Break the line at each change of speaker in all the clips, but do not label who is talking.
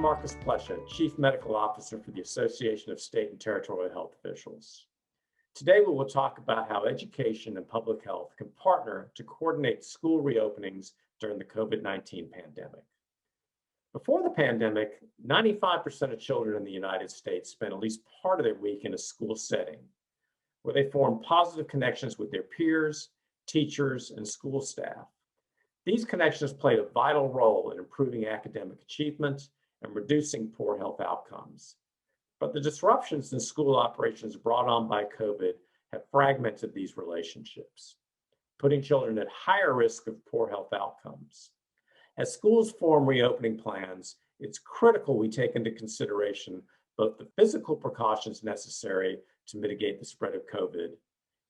Marcus Plesha, Chief Medical Officer for the Association of State and Territorial Health Officials. Today we will talk about how education and public health can partner to coordinate school reopenings during the COVID-19 pandemic. Before the pandemic, 95% of children in the United States spent at least part of their week in a school setting, where they formed positive connections with their peers, teachers, and school staff. These connections played a vital role in improving academic achievement and reducing poor health outcomes. But the disruptions in school operations brought on by COVID have fragmented these relationships, putting children at higher risk of poor health outcomes. As schools form reopening plans, it's critical we take into consideration both the physical precautions necessary to mitigate the spread of COVID,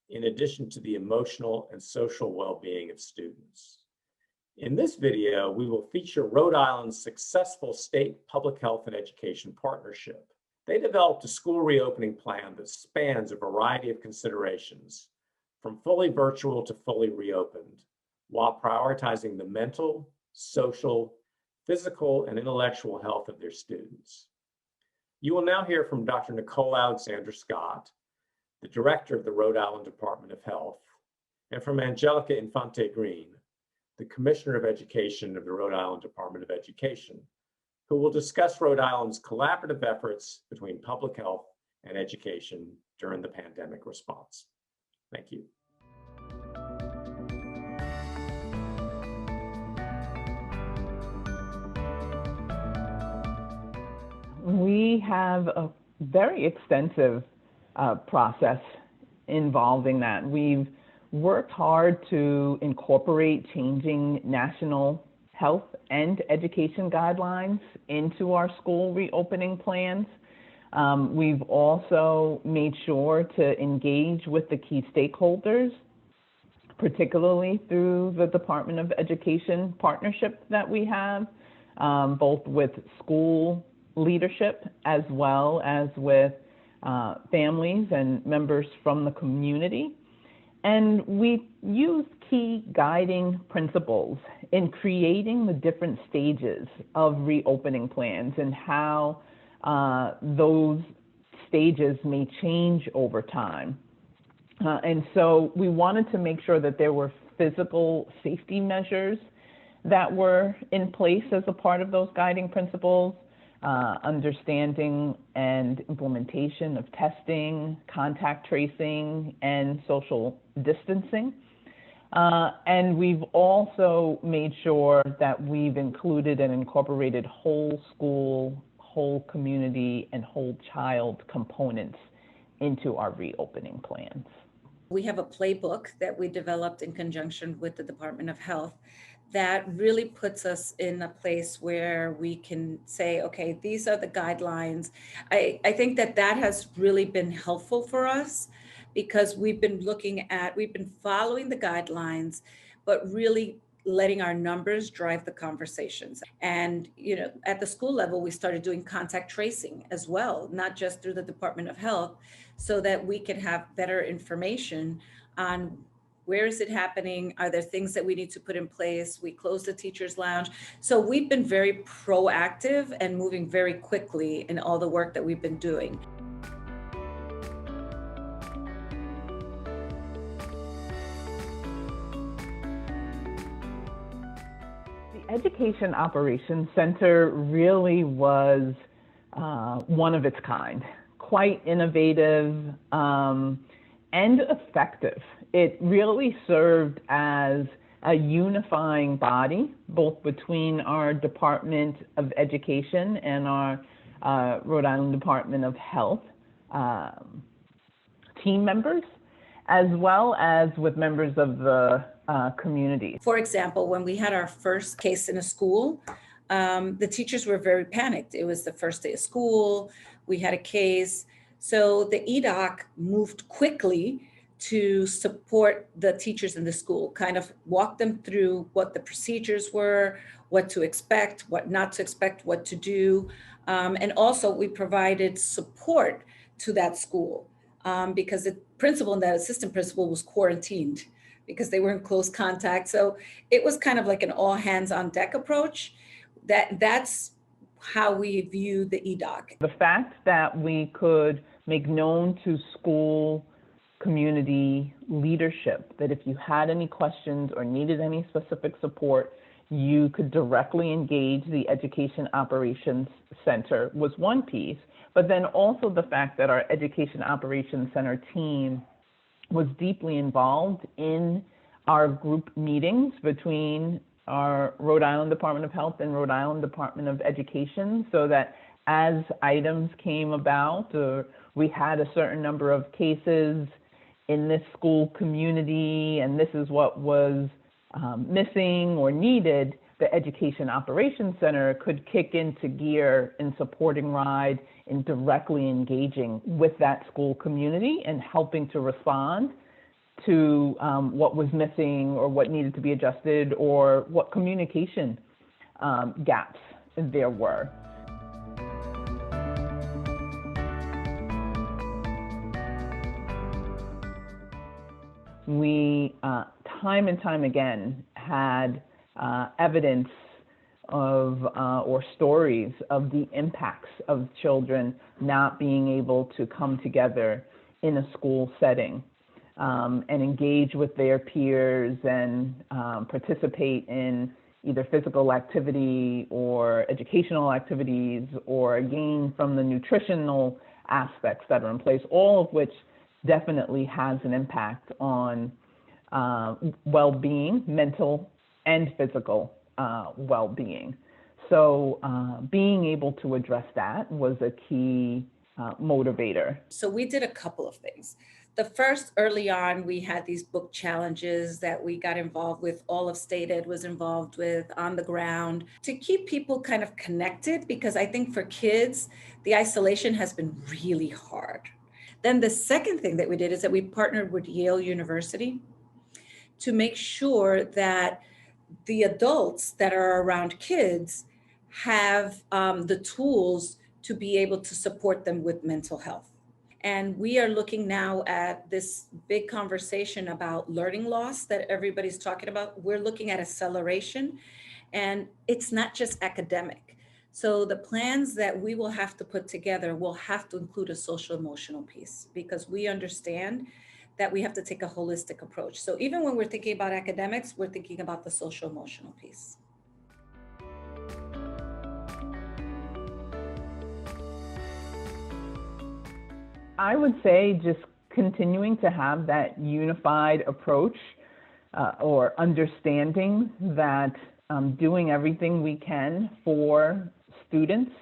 in addition to the emotional and social well-being of students. In this video, we will feature Rhode Island's successful state public health and education partnership. They developed a school reopening plan that spans a variety of considerations, from fully virtual to fully reopened, while prioritizing the mental, social, physical, and intellectual health of their students. You will now hear from Dr. Nicole Alexander Scott, the director of the Rhode Island Department of Health, and from Angelica Infante Green, the Commissioner of Education of the Rhode Island Department of Education, who will discuss Rhode Island's collaborative efforts between public health and education during the pandemic response. Thank you.
We have a very extensive process involving that. We've worked hard to incorporate changing national health and education guidelines into our school reopening plans. We've also made sure to engage with the key stakeholders, particularly through the Department of Education partnership that we have, both with school leadership as well as with families and members from the community. And we use key guiding principles in creating the different stages of reopening plans and how those stages may change over time. And so we wanted to make sure that there were physical safety measures that were in place as a part of those guiding principles, understanding and implementation of testing, contact tracing, and social distancing. And we've also made sure that we've included and incorporated whole school, whole community, and whole child components into our reopening plans.
We have a playbook that we developed in conjunction with the Department of Health that really puts us in a place where we can say, okay, these are the guidelines. I think that has really been helpful for us because we've been following the guidelines, but really letting our numbers drive the conversations. And, at the school level, we started doing contact tracing as well, not just through the Department of Health, so that we can have better information on where is it happening? Are there things that we need to put in place? We closed the teacher's lounge. So we've been very proactive and moving very quickly in all the work that we've been doing.
The Education Operations Center really was one of its kind, quite innovative and effective. It really served as a unifying body, both between our Department of Education and our Rhode Island Department of Health team members, as well as with members of the community.
For example, when we had our first case in a school, the teachers were very panicked. It was the first day of school. We had a case. So the EDOC moved quickly to support the teachers in the school, kind of walk them through what the procedures were, what to expect, what not to expect, what to do. And also we provided support to that school because the principal and the assistant principal was quarantined because they were in close contact. So it was kind of like an all hands on deck approach. That's how we view the EDOC.
The fact that we could make known to school community leadership that if you had any questions or needed any specific support, you could directly engage the Education Operations Center was one piece, but then also the fact that our Education Operations Center team was deeply involved in our group meetings between our Rhode Island Department of Health and Rhode Island Department of Education, so that as items came about, or we had a certain number of cases in this school community and this is what was missing or needed, the Education Operations Center could kick into gear in supporting Rhode, in directly engaging with that school community and helping to respond to what was missing or what needed to be adjusted or what communication gaps there were. We, time and time again, had evidence of or stories of the impacts of children not being able to come together in a school setting and engage with their peers and participate in either physical activity or educational activities or gain from the nutritional aspects that are in place, all of which definitely has an impact on well-being, mental and physical well-being. So being able to address that was a key motivator.
So we did a couple of things. The first, early on, we had these book challenges that we got involved with. All of State Ed was involved with on the ground to keep people kind of connected, because I think for kids, the isolation has been really hard. Then the second thing that we did is that we partnered with Yale University to make sure that the adults that are around kids have the tools to be able to support them with mental health. And we are looking now at this big conversation about learning loss that everybody's talking about. We're looking at acceleration, and it's not just academic. So the plans that we will have to put together will have to include a social emotional piece, because we understand that we have to take a holistic approach. So even when we're thinking about academics, we're thinking about the social emotional piece.
I would say just continuing to have that unified approach or understanding that doing everything we can for students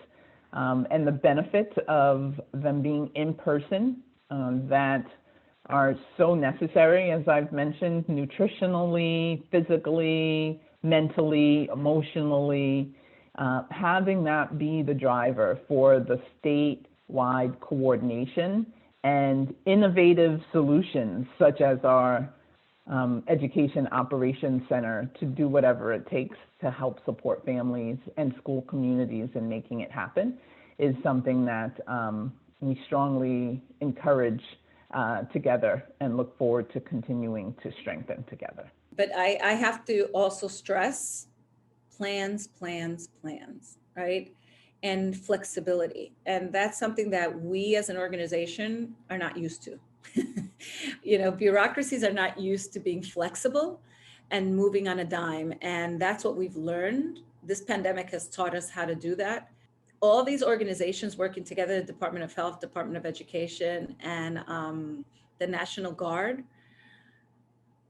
and the benefits of them being in person that are so necessary, as I've mentioned, nutritionally, physically, mentally, emotionally, having that be the driver for the statewide coordination and innovative solutions such as our Education Operations Center to do whatever it takes to help support families and school communities in making it happen is something that we strongly encourage together and look forward to continuing to strengthen together.
But I have to also stress plans, right? And flexibility. And that's something that we as an organization are not used to. You know, bureaucracies are not used to being flexible and moving on a dime. And that's what we've learned. This pandemic has taught us how to do that. All these organizations working together, the Department of Health, Department of Education, and the National Guard,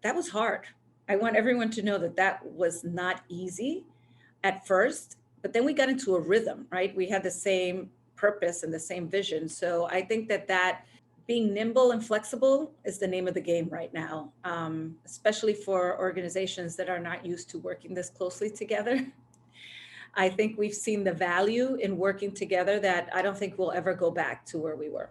that was hard. I want everyone to know that that was not easy at first, but then we got into a rhythm, right? We had the same purpose and the same vision. So I think that being nimble and flexible is the name of the game right now, especially for organizations that are not used to working this closely together. I think we've seen the value in working together that I don't think we'll ever go back to where we were.